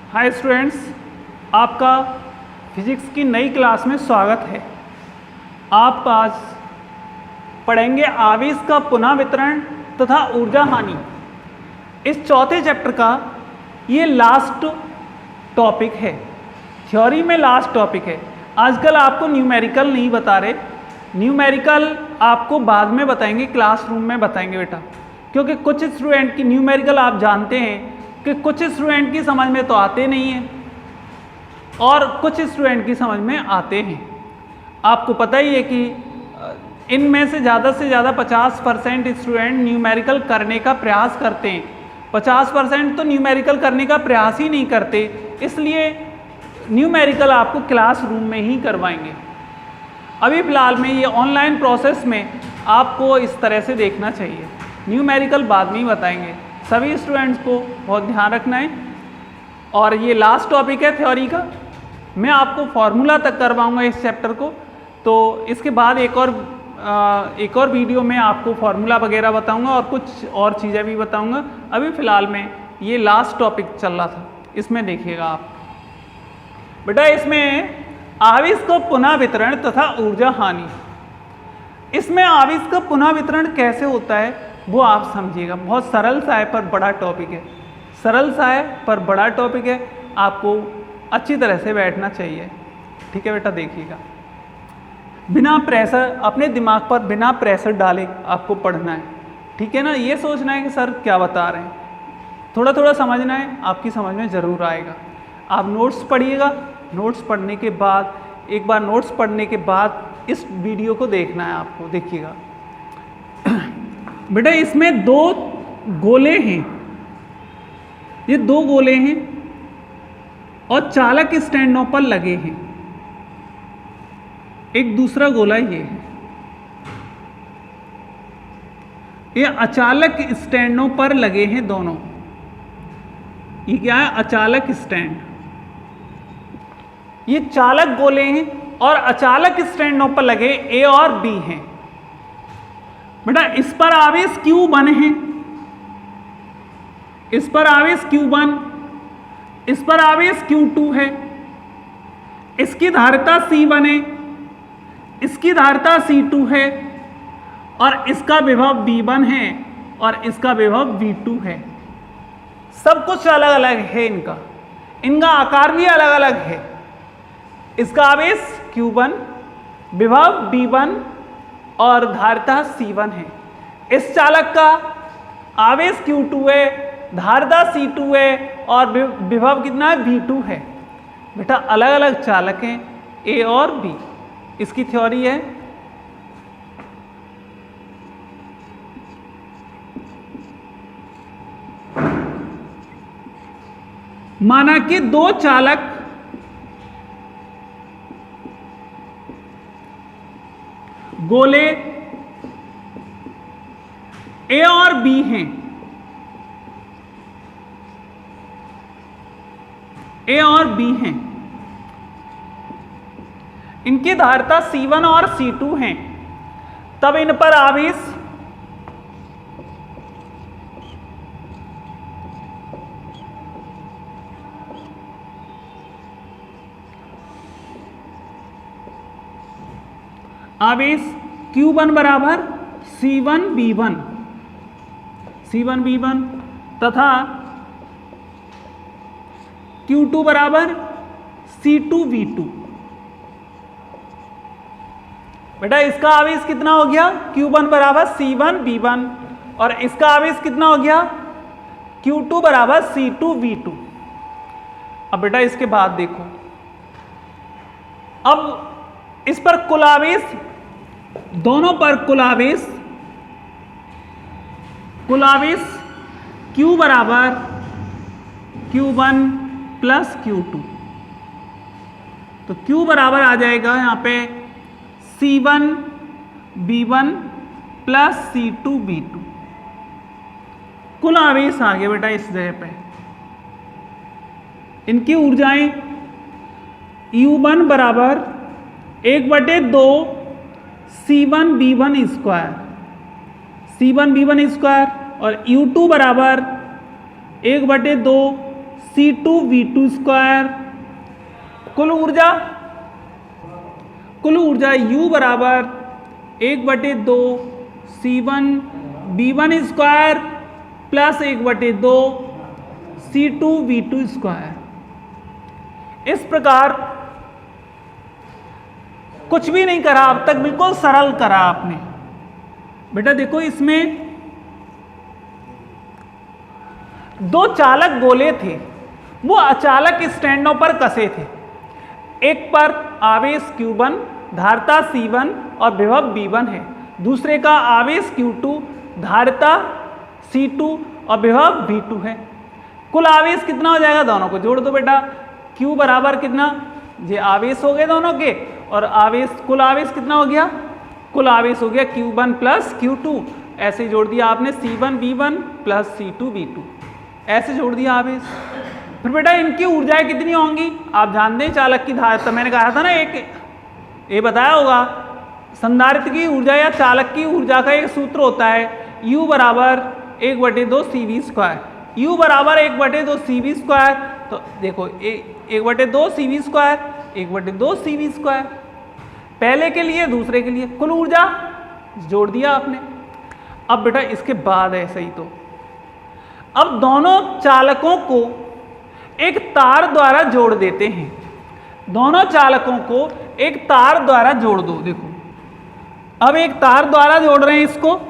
Hi students, आपका physics की नई क्लास में स्वागत है। आप आज पढ़ेंगे आवेश का पुनः वितरण तथा ऊर्जा हानि। इस चौथे चैप्टर का ये लास्ट टॉपिक है, थ्योरी में लास्ट टॉपिक है। आजकल आपको न्यूमेरिकल नहीं बता रहे, न्यूमेरिकल आपको बाद में बताएंगे, क्लासरूम में बताएंगे बेटा, क्योंकि कुछ स्टूडेंट की न्यूमेरिकल आप जानते हैं कि कुछ स्टूडेंट की समझ में तो आते नहीं हैं और कुछ स्टूडेंट की समझ में आते हैं। आपको पता ही है कि इनमें से ज़्यादा 50% स्टूडेंट न्यूमेरिकल करने का प्रयास करते हैं, 50% तो न्यूमेरिकल करने का प्रयास ही नहीं करते, इसलिए न्यूमेरिकल आपको क्लासरूम में ही करवाएंगे। अभी फ़िलहाल में ये ऑनलाइन प्रोसेस में आपको इस तरह से देखना चाहिए, न्यूमेरिकल बाद में ही बताएंगे। सभी स्टूडेंट्स को बहुत ध्यान रखना है। और ये लास्ट टॉपिक है थ्योरी का, मैं आपको फॉर्मूला तक करवाऊंगा इस चैप्टर को, तो इसके बाद एक और वीडियो में आपको फॉर्मूला वगैरह बताऊंगा और कुछ और चीज़ें भी बताऊंगा। अभी फ़िलहाल में ये लास्ट टॉपिक चल रहा था, इसमें देखिएगा आप बेटा। इसमें आवेश का पुनः वितरण तथा ऊर्जा हानि, इसमें आवेश का पुनः वितरण कैसे होता है वो आप समझिएगा। बहुत सरल सा है पर बड़ा टॉपिक है, सरल सा है पर बड़ा टॉपिक है, आपको अच्छी तरह से बैठना चाहिए। ठीक है बेटा, देखिएगा। बिना प्रेशर, अपने दिमाग पर बिना प्रेशर डाले आपको पढ़ना है, ठीक है ना। ये सोचना है कि सर क्या बता रहे हैं, थोड़ा थोड़ा समझना है, आपकी समझ में ज़रूर आएगा। आप नोट्स पढ़िएगा, नोट्स पढ़ने के बाद, एक बार नोट्स पढ़ने के बाद इस वीडियो को देखना है आपको। देखिएगा बेटा, इसमें दो गोले हैं, ये दो गोले हैं और चालक स्टैंडों पर लगे हैं। एक दूसरा गोला ये है, ये अचालक स्टैंडों पर लगे हैं दोनों। ये क्या है? अचालक स्टैंड। ये चालक गोले हैं और अचालक स्टैंडों पर लगे ए और बी हैं। बेटा, इस पर आवेश Q1 है, इस पर आवेश Q1, इस पर आवेश Q2 है, इसकी धारिता C1 है, इसकी धारिता C2 है और इसका विभव V1 है और इसका विभव V2 है। सब कुछ अलग अलग है, इनका आकार भी अलग अलग है। इसका आवेश Q1, विभव V1 और धारिता C1 है। इस चालक का आवेश Q2 है, धारिता C2 है और विभव कितना है? V2 है। बेटा, अलग अलग चालक हैं A और B, इसकी थ्योरी है। माना कि दो चालक गोले A और B हैं, A और B हैं, इनकी धारिता C1 और C2 हैं। तब इन पर आवेश Q1 बराबर C1V1 तथा Q2 बराबर C2V2। बेटा, इसका आवेश कितना हो गया? Q1 बराबर C1V1 और इसका आवेश कितना हो गया? Q2 बराबर C2V2। अब बेटा, इसके बाद देखो, अब इस पर कुल आवेश, दोनों पर कुल आवेश Q बराबर Q1 प्लस Q2, तो Q बराबर आ जाएगा यहाँ पे C1V1 प्लस C2V2। कुल आवेश आ गया बेटा इस जगह पे। इनकी ऊर्जाएं U1 बराबर 1/2 C1V1 स्क्वायर, C1V1 स्क्वायर और U2 बराबर 1/2 C2V2²। कुल ऊर्जा U बराबर 1/2 C1V1² प्लस 1/2 C2V2²। इस प्रकार कुछ भी नहीं करा अब तक, बिल्कुल सरल करा आपने। बेटा देखो इसमें दो चालक गोले थे, वो अचालक स्टैंडों पर कसे थे। एक पर आवेश Q1, धारिता C1 और विभव V1 है। दूसरे का आवेश Q2, धारिता C2 और विभव V2 है। कुल आवेश कितना हो जाएगा, दोनों को जोड़ दो बेटा। Q बराबर कितना, ये आवेश हो गए दोनों के, और आवेश कुल आवेश कितना हो गया, कुल आवेश हो गया Q1 प्लस Q2। ऐसे जोड़ दिया आपने C1V1 प्लस C2V2, ऐसे जोड़ दिया आवेश। फिर बेटा इनकी ऊर्जाएं कितनी होंगी, आप जानते हैं चालक की धारिता, मैंने कहा था ना, एक ये बताया होगा, संधारित्र की ऊर्जा या चालक की ऊर्जा का एक सूत्र होता है U बराबर 1/2 CV²। U बराबर 1/2 CV²। तो देखो 1/2 CV², 1/2 CV², पहले के लिए दूसरे के लिए। कुल ऊर्जा जोड़ दिया आपने। अब बेटा इसके बाद ऐसे ही, तो अब दोनों चालकों को एक तार द्वारा जोड़ देते हैं। दोनों चालकों को एक तार द्वारा जोड़ दो। देखो अब एक तार द्वारा जोड़ रहे हैं इसको।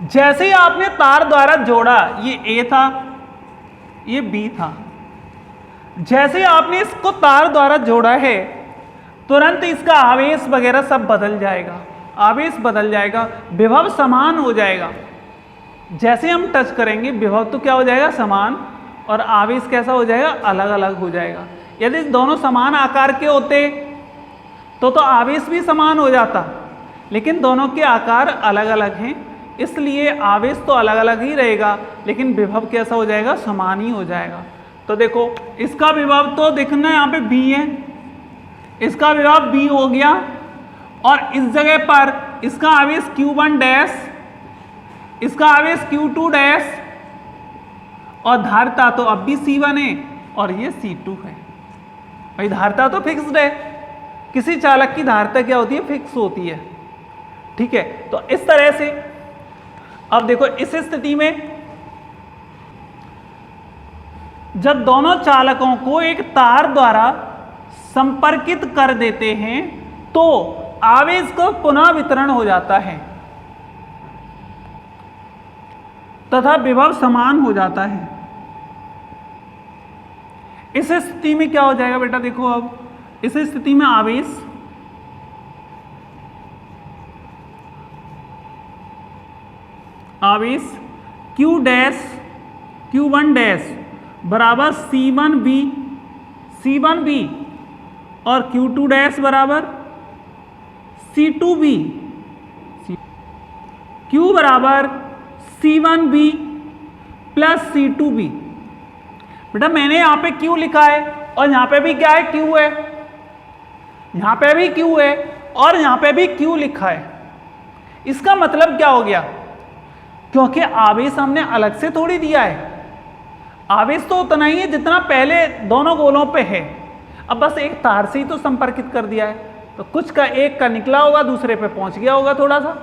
जैसे ही आपने तार द्वारा जोड़ा, ये A था, ये B था, जैसे ही आपने इसको तार द्वारा जोड़ा है, तुरंत इसका आवेश वगैरह सब बदल जाएगा, आवेश बदल जाएगा, विभव समान हो जाएगा। जैसे हम टच करेंगे विभव तो क्या हो जाएगा, समान, और आवेश कैसा हो जाएगा, अलग अलग हो जाएगा। यदि दोनों समान आकार के होते तो आवेश भी समान हो जाता, लेकिन दोनों के आकार अलग अलग हैं, इसलिए आवेश तो अलग अलग ही रहेगा, लेकिन विभव कैसा हो जाएगा, समान ही हो जाएगा। तो देखो इसका विभव तो देखना यहाँ पे B है, इसका विभव B हो गया, और इस जगह पर इसका आवेश Q1 डैश, इसका आवेश Q2 डैश, और धारिता तो अब भी C1 है और ये C2 है। भाई धारिता तो फिक्स्ड है, किसी चालक की धारिता क्या होती है, फिक्स होती है, ठीक है। तो इस तरह से अब देखो इस स्थिति में जब दोनों चालकों को एक तार द्वारा संपर्कित कर देते हैं तो आवेश का पुनः वितरण हो जाता है तथा विभव समान हो जाता है। इस स्थिति में क्या हो जाएगा बेटा, देखो अब इस स्थिति में आवेश Q डैश Q1 डैश बराबर C1B और Q2 डैश बराबर C2B, Q बराबर C1B प्लस C2B। बेटा मैंने यहाँ पे Q लिखा है और यहाँ पे भी क्या है, Q है, यहाँ पे भी Q है और यहाँ पे भी Q लिखा है। इसका मतलब क्या हो गया, क्योंकि आवेश हमने अलग से थोड़ी दिया है, आवेश तो उतना ही है जितना पहले दोनों गोलों पे है, अब बस एक तार से ही तो संपर्कित कर दिया है, तो कुछ का एक का निकला होगा दूसरे पे पहुंच गया होगा थोड़ा सा,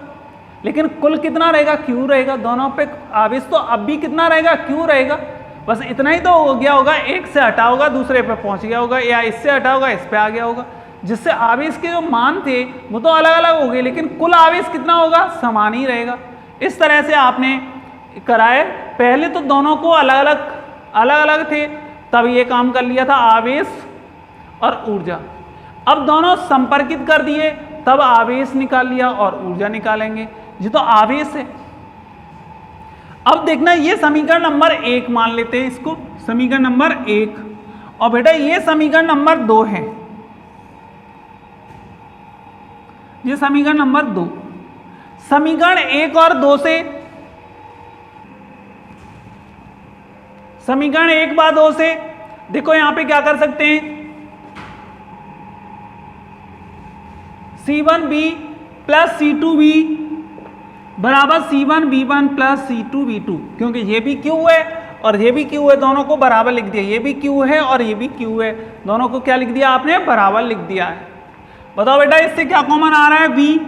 लेकिन कुल कितना रहेगा, Q रहेगा। दोनों पे आवेश तो अब भी कितना रहेगा, Q रहेगा, बस इतना ही तो हो गया होगा, एक से हटा होगा दूसरे पे पहुंच गया होगा, या इससे हटा होगा इस पे आ गया होगा, जिससे आवेश के जो मान थे वो तो अलग अलग हो गए, लेकिन कुल आवेश कितना होगा, समान ही रहेगा। इस तरह से आपने कराए। पहले तो दोनों को अलग अलग थे, तब ये काम कर लिया था आवेश और ऊर्जा। अब दोनों संपर्कित कर दिए, तब आवेश निकाल लिया और ऊर्जा निकालेंगे, ये तो आवेश है। अब देखना ये समीकरण नंबर 1 मान लेते हैं इसको, समीकरण नंबर 1, और बेटा ये समीकरण नंबर 2 है, ये समीकरण नंबर 2। समीकरण 1 और 2 से, समीकरण 1 बार 2 से देखो यहां पे क्या कर सकते हैं, C1B प्लस C2B बराबर C1 V1 plus C2 V2, क्योंकि ये भी Q है और ये भी Q है, दोनों को बराबर लिख दिया। ये भी Q है और ये भी Q है, दोनों को क्या लिख दिया आपने, बराबर लिख दिया है। बताओ बेटा इससे क्या कॉमन आ रहा है, V।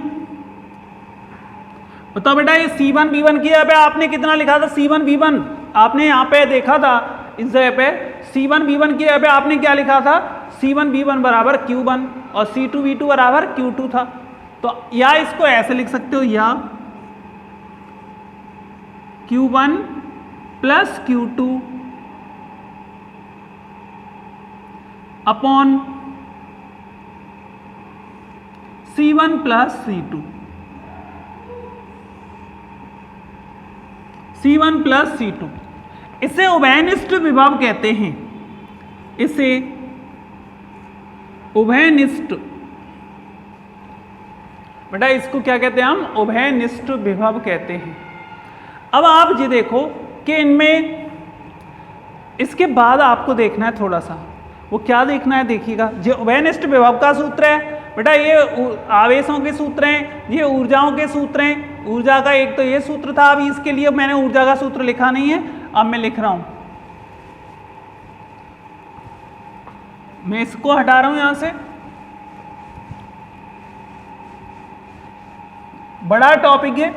बताओ बेटा ये C1 V1 की जगह पे आपने कितना लिखा था, C1 V1, आपने यहाँ पे देखा था इस जगह पे C1 V1 की जगह पे आपने क्या लिखा था, C1 V1 बराबर Q1 और C2 V2 बराबर Q2 था। तो या इसको ऐसे लिख सकते हो, या Q1 plus Q2 upon C1 plus C2, C1 plus C2। इसे उभयनिष्ठ विभव कहते हैं, इसे उभयनिष्ठ, बेटा इसको क्या कहते हैं हम, उभयनिष्ठ विभव कहते हैं। अब आप ये देखो कि इनमें इसके बाद आपको देखना है थोड़ा सा, वो क्या देखना है, देखिएगा। ये उभयनिष्ठ विभव का सूत्र है बेटा, ये आवेशों के सूत्र हैं, ये ऊर्जाओं के सूत्र हैं। ऊर्जा का एक तो ये सूत्र था, अभी इसके लिए मैंने ऊर्जा का सूत्र लिखा नहीं है, अब मैं लिख रहा हूं, मैं इसको हटा रहा हूं यहां से। बड़ा टॉपिक है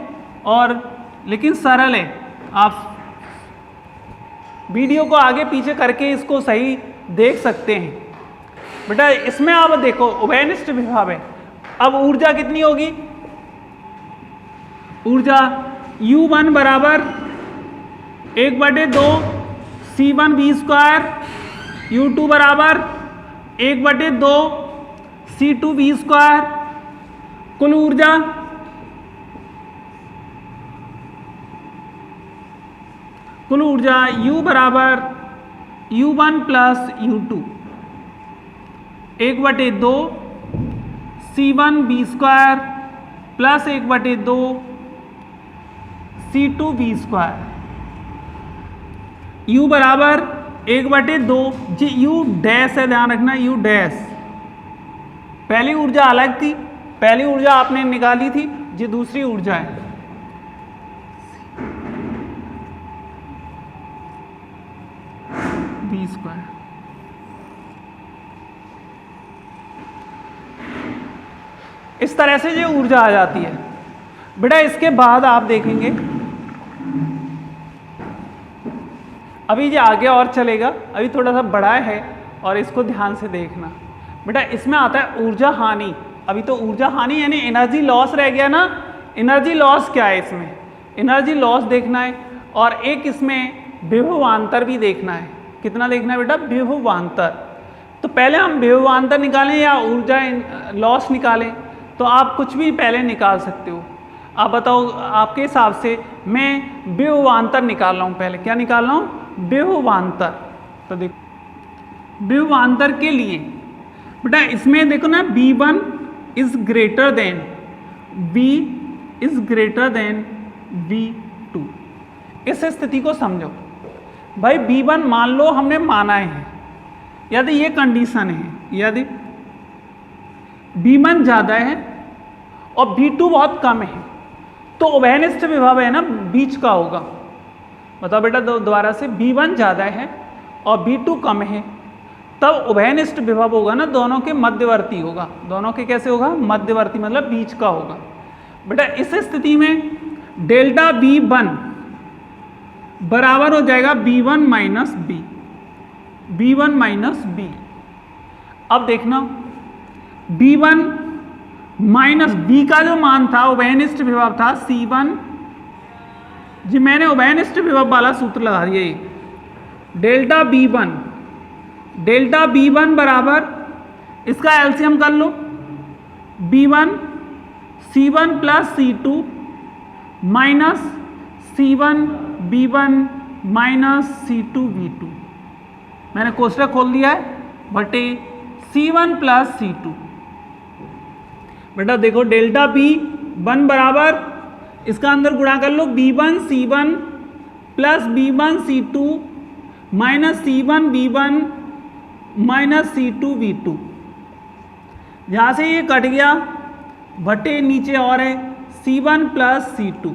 और लेकिन सरल है, आप वीडियो को आगे पीछे करके इसको सही देख सकते हैं। बेटा इसमें आप देखो उभयनिष्ठ विभव है, अब ऊर्जा कितनी होगी, ऊर्जा U1 बराबर 1/2 C1 V स्क्वायर, U2 बराबर 1/2 C2 V स्क्वायर। कुल ऊर्जा U बराबर U1 plus U2 1/2 C1 V square plus 1/2 C2 V square. U बराबर 1/2, जी U डैश है, ध्यान रखना U डैश। पहली ऊर्जा अलग थी, पहली ऊर्जा आपने निकाली थी, जी दूसरी ऊर्जा है V स्क्वायर। इस तरह से ये ऊर्जा आ जाती है। बेटा इसके बाद आप देखेंगे, अभी ये आगे और चलेगा, अभी थोड़ा सा बड़ा है और इसको ध्यान से देखना। बेटा इसमें आता है ऊर्जा हानि। अभी तो ऊर्जा हानि यानी एनर्जी लॉस रह गया ना, एनर्जी लॉस क्या है, इसमें एनर्जी लॉस देखना है और एक इसमें विभवांतर भी देखना है। कितना देखना है बेटा, विभवांतर। तो पहले हम विभवांतर निकालें या ऊर्जा लॉस निकालें, तो आप कुछ भी पहले निकाल सकते हो। आप बताओ आपके हिसाब से, मैं विभवांतर निकाल रहा हूँ, पहले क्या निकाल रहा हूँ, विभवांतर। तो देखो विभवांतर के लिए बेटा इसमें देखो ना, V1 is greater than V2। इस स्थिति को समझो भाई, V1 मान लो हमने माना है, यदि ये कंडीशन है, यदि V1 ज़्यादा है और V2 बहुत कम है, तो उभयनिष्ठ विभव है ना, बीच का होगा। बताओ बेटा दोबारा से, V1 ज़्यादा है और V2 कम है, तब उभयनिष्ठ विभव होगा ना, दोनों के मध्यवर्ती होगा। दोनों के कैसे होगा, मध्यवर्ती, मतलब बीच का होगा। बेटा इस स्थिति में डेल्टा V1 बराबर हो जाएगा V1 minus B, V1 minus B। अब देखना V1 माइनस B का जो मान था, उभयनिष्ठ विभव था C1, जी मैंने उभयनिष्ठ विभव वाला सूत्र लगा दिया, ये डेल्टा B1 बराबर, इसका एलसीएम कर लो, B1 C1 plus C2 minus C1 B1 minus C2 V2। मैंने कोष्ठक खोल दिया है, बटे C1 प्लस C2। बेटा देखो डेल्टा B1 बराबर, इसका अंदर गुणा कर लो, B1 C1 plus B1 C2 minus C1 B1 minus C2 V2। यहाँ से ये कट गया, बटे नीचे और है C1 प्लस C2।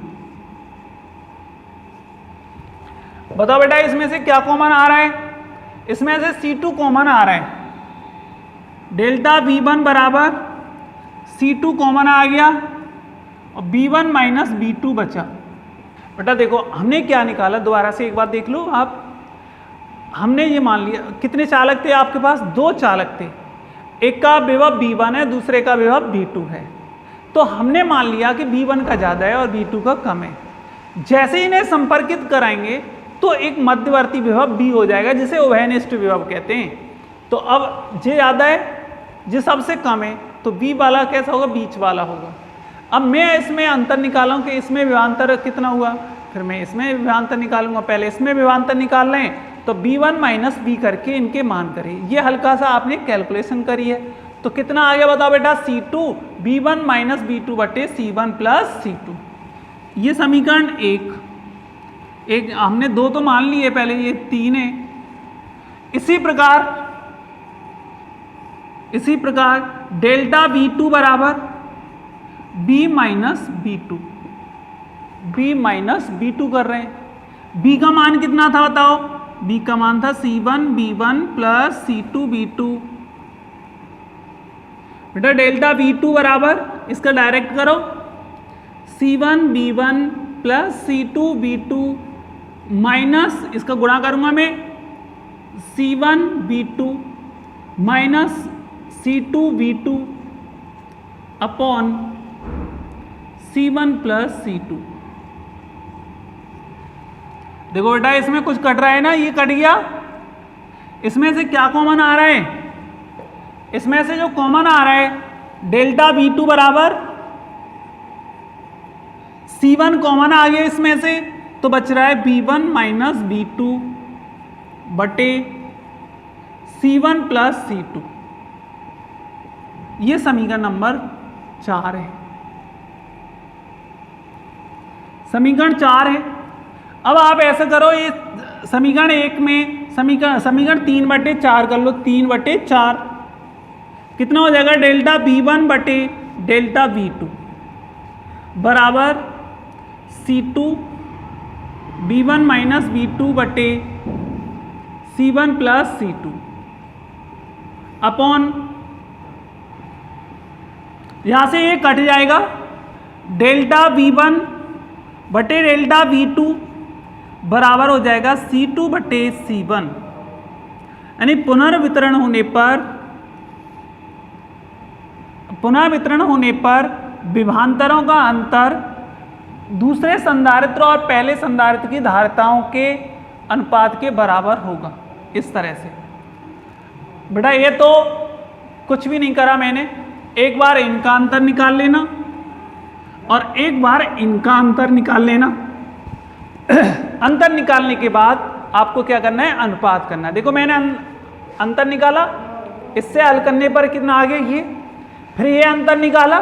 बताओ बेटा इसमें से क्या कॉमन आ रहा है? इसमें से C2 कॉमन आ रहा है। डेल्टा V1 बराबर C2 कॉमन आ गया और B1 माइनस B2 बचा। बेटा देखो हमने क्या निकाला, दोबारा से एक बार देख लो आप। हमने ये मान लिया कितने चालक थे आपके पास? 2 चालक थे। एक का विभव V1 है, दूसरे का विभव V2 है। तो हमने मान लिया कि V1 का ज़्यादा है और V2 का कम है। जैसे इन्हें संपर्कित कराएंगे तो एक मध्यवर्ती विभव B हो जाएगा, जिसे उभयनिष्ठ विभव कहते हैं। तो अब जे ज़्यादा है, जे सबसे कम है, तो B वाला कैसा होगा? बीच वाला होगा। अब मैं इसमें अंतर निकालूं कि इसमें विभवांतर कितना हुआ, फिर मैं इसमें विभवांतर निकालूंगा। पहले इसमें विभवांतर निकाल लें तो B1 माइनस B करके इनके मान करें। ये हल्का सा आपने कैलकुलेशन करी है, तो कितना आ गया बताओ बेटा? C2 B1 माइनस B2 बटे C1 प्लस C2। ये समीकरण एक हमने 2 तो मान लिए पहले, ये 3 है। इसी प्रकार डेल्टा V2 बराबर B माइनस B2 कर रहे हैं। B का मान कितना था बताओ? B का मान था C1 B1 plus C2 B2। बेटा डेल्टा V2 बराबर, इसका डायरेक्ट करो, C1 B1 plus C2 B2 minus, इसका गुणा करूंगा मैं, C1 B2 minus C2 B2 upon C1 plus C2। देखो बेटा इसमें कुछ कट रहा है ना, ये कट गया। इसमें से क्या कॉमन आ रहा है? इसमें से जो कॉमन आ रहा है डेल्टा V2 बराबर C1 कॉमन आ गया इसमें से, तो बच रहा है B1 माइनस B2 बटे C1 प्लस C2। ये समीकरण नंबर 4 है। समीकरण 4 है। अब आप ऐसा करो, ये समीकरण 1 में समीकरण 3/4 कर लो। 3/4 कितना हो जाएगा? डेल्टा B1 बटे डेल्टा V2 बराबर C2 B1 माइनस B2 बटे C1 प्लस C2 अपॉन, यहां से ये कट जाएगा, डेल्टा V1 बटे डेल्टा V2 बराबर हो जाएगा C2 बटे C1। यानी पुनर्वितरण होने पर विभवांतरों का अंतर दूसरे संधारित्र और पहले संधारित्र की धारिताओं के अनुपात के बराबर होगा। इस तरह से बेटा ये तो कुछ भी नहीं करा मैंने, एक बार इनका अंतर निकाल लेना और एक बार इनका अंतर निकाल लेना। अंतर निकालने के बाद आपको क्या करना है? अनुपात करना है। देखो मैंने अंतर निकाला, इससे हल करने पर कितना आ गया ये, फिर ये अंतर निकाला,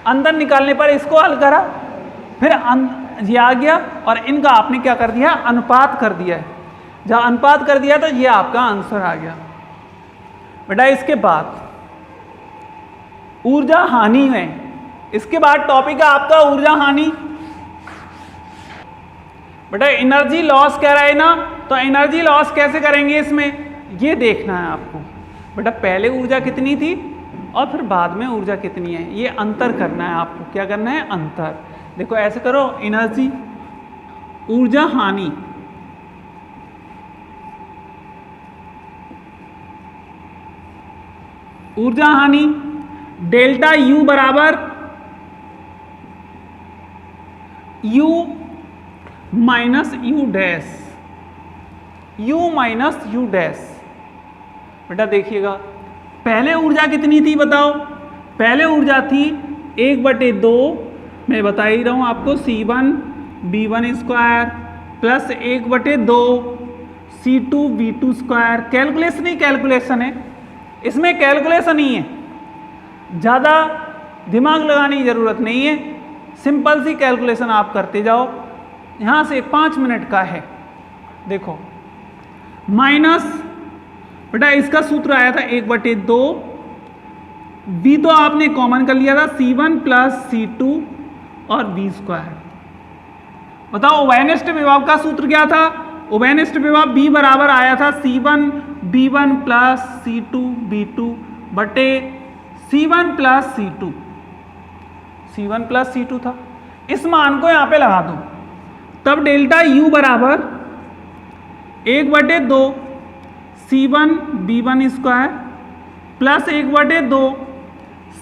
अंतर निकालने पर इसको हल करा, फिर ये आ गया और इनका आपने क्या कर दिया? अनुपात कर दिया है। जब अनुपात कर दिया तो ये आपका आंसर आ गया। बेटा इसके बाद ऊर्जा हानि है, इसके बाद टॉपिक है आपका ऊर्जा हानि। बेटा एनर्जी लॉस कह रहा है ना, तो एनर्जी लॉस कैसे करेंगे इसमें, ये देखना है आपको। बेटा पहले ऊर्जा कितनी थी और फिर बाद में ऊर्जा कितनी है, ये अंतर करना है आपको। क्या करना है? अंतर। देखो ऐसे करो, एनर्जी ऊर्जा हानि, ऊर्जा हानि डेल्टा U बराबर U minus U dash, U minus U dash. बेटा देखिएगा पहले ऊर्जा कितनी थी बताओ? पहले ऊर्जा थी 1/2, मैं बता ही रहा हूं आपको, C1 B1 square plus 1/2 C2 B2 square. Calculation ही कैलकुलेशन है, इसमें कैलकुलेशन ही है, ज़्यादा दिमाग लगाने की ज़रूरत नहीं है, सिंपल सी कैलकुलेशन आप करते जाओ। यहाँ से 5 मिनट का है। देखो माइनस, बेटा इसका सूत्र आया था 1/2, B तो आपने कॉमन कर लिया था, C1 प्लस C2 और B स्क्वायर। बताओ उभयनिष्ठ विभव का सूत्र क्या था? उभयनिष्ठ विभव B बराबर आया था C1 B1 plus C2 B2 बटे C1 plus C2, C1 plus C2 था। इस मान को यहां पे लगा दो, तब डेल्टा U बराबर 1/2 C1 B1 square plus 1/2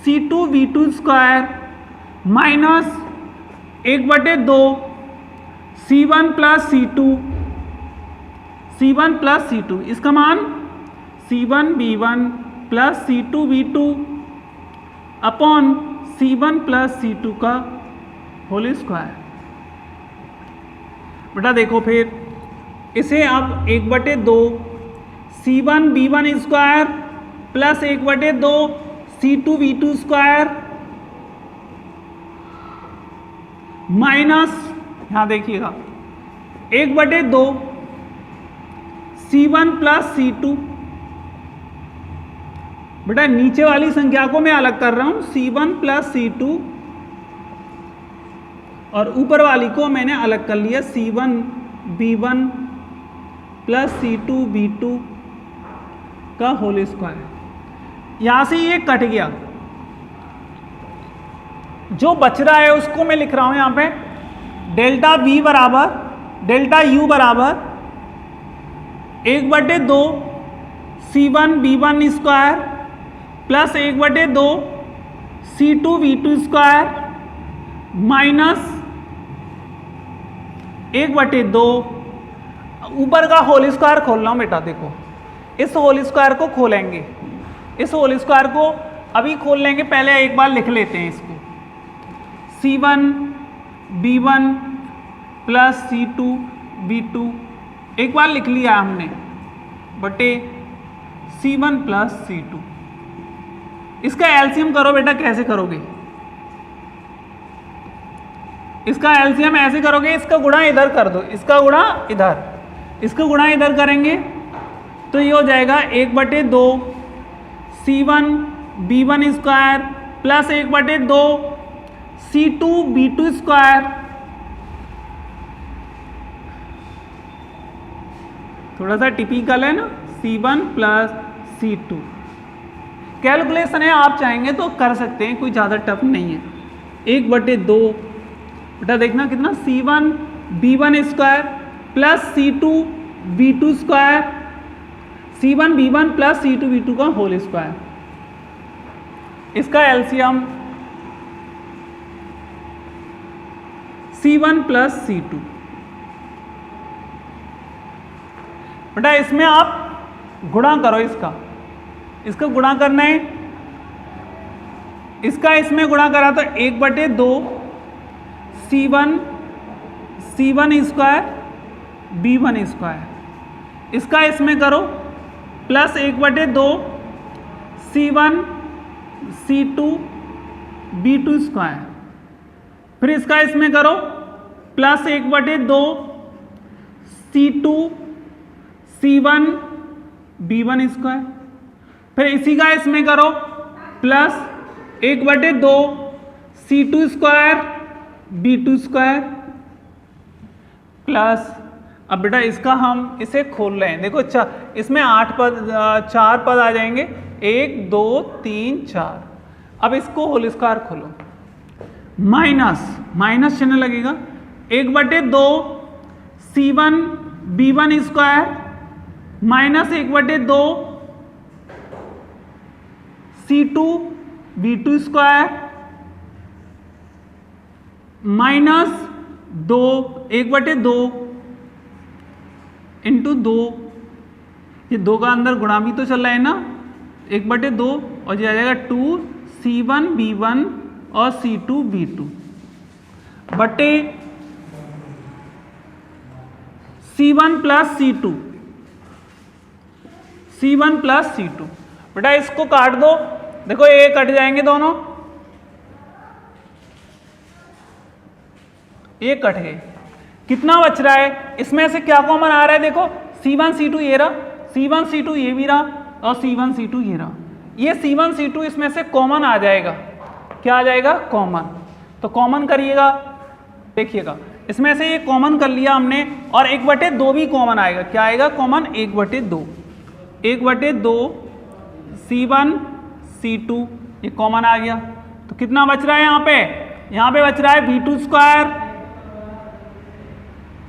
C2 B2 square minus 1/2 C1 plus C2, इसका मान C1 B1 plus C2 B2 upon C1 plus C2 का होल स्क्वायर। बेटा देखो फिर इसे अब 1/2 C1 B1 square plus 1/2 C2 B2 square minus, यहां देखिएगा 1/2 C1 प्लस C2। बेटा नीचे वाली संख्या को मैं अलग कर रहा हूं, C1 प्लस C2, और ऊपर वाली को मैंने अलग कर लिया C1 B1 plus C2 B2 का होल स्क्वायर। यहां से ये कट गया, जो बच रहा है उसको मैं लिख रहा हूं यहां पे डेल्टा V बराबर डेल्टा U बराबर 1/2 C1 B1 square plus 1/2 C2 B2 square minus 1/2, ऊपर का होल स्क्वायर खोल रहा हूं बेटा। देखो इस होल स्क्वायर को खोलेंगे, इस होल स्क्वायर को अभी खोल लेंगे, पहले एक बार लिख लेते हैं इसको। C1 B1 plus C2 B2 एक बार लिख लिया हमने बटे C1 प्लस C2। इसका एलसीएम करो बेटा, कैसे करोगे? इसका एलसीएम ऐसे करोगे, इसका गुणा इधर कर दो, इसका गुणा इधर, इसका गुणा इधर करेंगे तो ये हो जाएगा 1/2 C1 B1 square plus 1/2 C2 B2 square, थोड़ा सा टिपिकल है ना, C1 प्लस C2। कैलकुलेशन है, आप चाहेंगे तो कर सकते हैं, कोई ज़्यादा टफ नहीं है। 1/2 बेटा देखना कितना, C1 B1 square plus C2 B2 square, C1 B1 plus C2 B2 का होल स्क्वायर। इसका एलसीएम C1 प्लस C2। बेटा इसमें आप गुणा करो, इसका गुणा करना है, इसका इसमें गुणा करा तो 1/2 C1 स्क्वायर B1 स्क्वायर, इसका इसमें करो plus 1/2 C1 C2 B2 square, फिर इसका इसमें करो plus 1/2 C2 C1 B1 square, फिर इसी का इसमें करो plus 1/2 C2 square B2 square plus, अब बेटा इसका हम इसे खोल रहे हैं, देखो इसमें 4 पद आ जाएंगे, 1 2 3 4। अब इसको होल स्क्वायर खोलो, माइनस चिन्ह लगेगा, 1/2 C1 B1 square minus 1/2 C2 B2 square minus 1/2 into 2, ये 2 का अंदर गुणा भी तो चल रहा है ना, 1/2 और ये आ जाएगा 2 C1 B1 और C2 B2 बटे C1 प्लस C2। बेटा इसको काट दो, देखो ये कट जाएंगे दोनों, ये कट गए, कितना बच रहा है? इसमें से क्या कॉमन आ रहा है? देखो C1 C2 ये रहा, C1 C2 ये भी रहा और C1 C2 ये रहा, ये C1 C2 इसमें से कॉमन आ जाएगा। क्या आ जाएगा? कॉमन। तो कॉमन करिएगा, देखिएगा इसमें से ये कॉमन कर लिया हमने और 1/2 भी कॉमन आएगा। क्या आएगा कॉमन? 1/2। 1/2 C1 C2 ये कॉमन आ गया। तो कितना बच रहा है यहाँ पे? यहाँ पे बच रहा है V2 स्क्वायर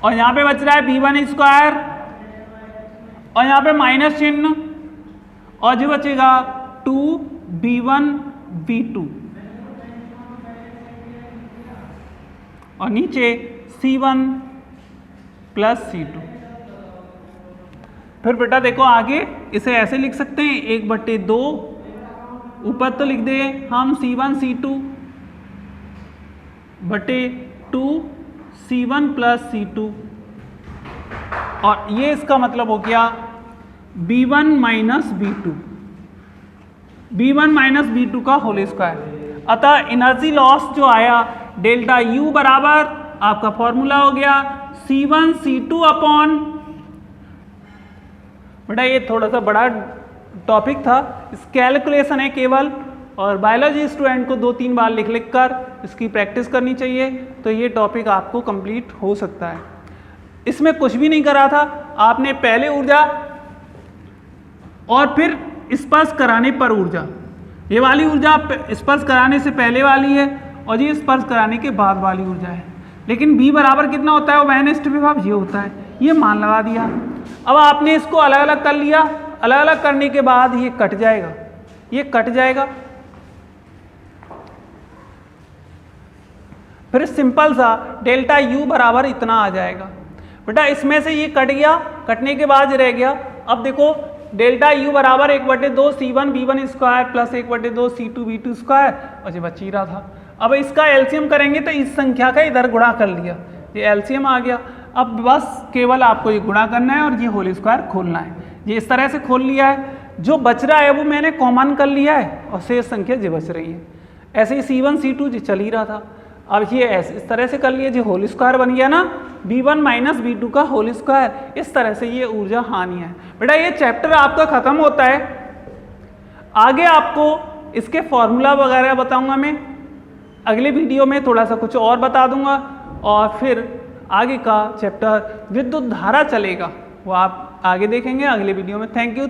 और यहाँ पे बच रहा है V1 स्क्वायर और यहाँ पे माइनस चिन्ह और जो बचेगा 2V1 V2 और नीचे C1 प्लस C2। फिर बेटा देखो आगे इसे ऐसे लिख सकते हैं 1/2 ऊपर तो लिख दे हम C1 C2 बटे 2 C1 प्लस C2 और ये इसका मतलब हो गया B1 minus B2, B1 minus B2 का होल स्क्वायर। अतः एनर्जी लॉस जो आया डेल्टा U बराबर आपका फॉर्मूला हो गया C1 C2 अपॉन, बेटा ये थोड़ा सा बड़ा टॉपिक था, इस कैलकुलेशन है केवल और बायोलॉजी स्टूडेंट को 2-3 बार लिख कर इसकी प्रैक्टिस करनी चाहिए तो ये टॉपिक आपको कंप्लीट हो सकता है। इसमें कुछ भी नहीं करा था आपने, पहले ऊर्जा और फिर स्पर्श कराने पर ऊर्जा, ये वाली ऊर्जा स्पर्श कराने से पहले वाली है और ये स्पर्श कराने के बाद वाली ऊर्जा है। लेकिन B बराबर कितना होता है? वो वैनिष्ठ विभव ये होता है, ये मान लगा दिया। अब आपने इसको अलग अलग कर लिया, अलग अलग करने के बाद ये कट जाएगा, ये कट जाएगा। फिर सिंपल सा डेल्टा U बराबर इतना आ जाएगा। बेटा इसमें से ये कट गया, कटने के बाद रह गया। अब देखो डेल्टा U बराबर 1/2 C1 B1 square plus 1/2 C2 B2 square और ये बच ही रहा था। अब इसका एलसीएम करेंगे तो इस संख्या का इधर गुणा कर लिया, ये एलसीएम आ गया। अब बस केवल आपको ये गुणा करना है और ये होल स्क्वायर खोलना है। ये इस तरह से खोल लिया है, जो बच रहा है वो मैंने कॉमन कर लिया है और शेष संख्या जो बच रही है। ऐसे ही C1 C2 जो चल ही रहा था, अब ये ऐसे इस तरह से कर लिया, जो होल स्क्वायर बन गया ना B1 माइनस B2 का होल स्क्वायर। इस तरह से ये ऊर्जा हानि है। बेटा ये चैप्टर आपका खत्म होता है, आगे आपको इसके फॉर्मूला वगैरह बताऊंगा मैं अगले वीडियो में, थोड़ा सा कुछ और बता दूंगा और फिर आगे का चैप्टर विद्युत धारा चलेगा, वो आप आगे देखेंगे अगले वीडियो में। Thank you.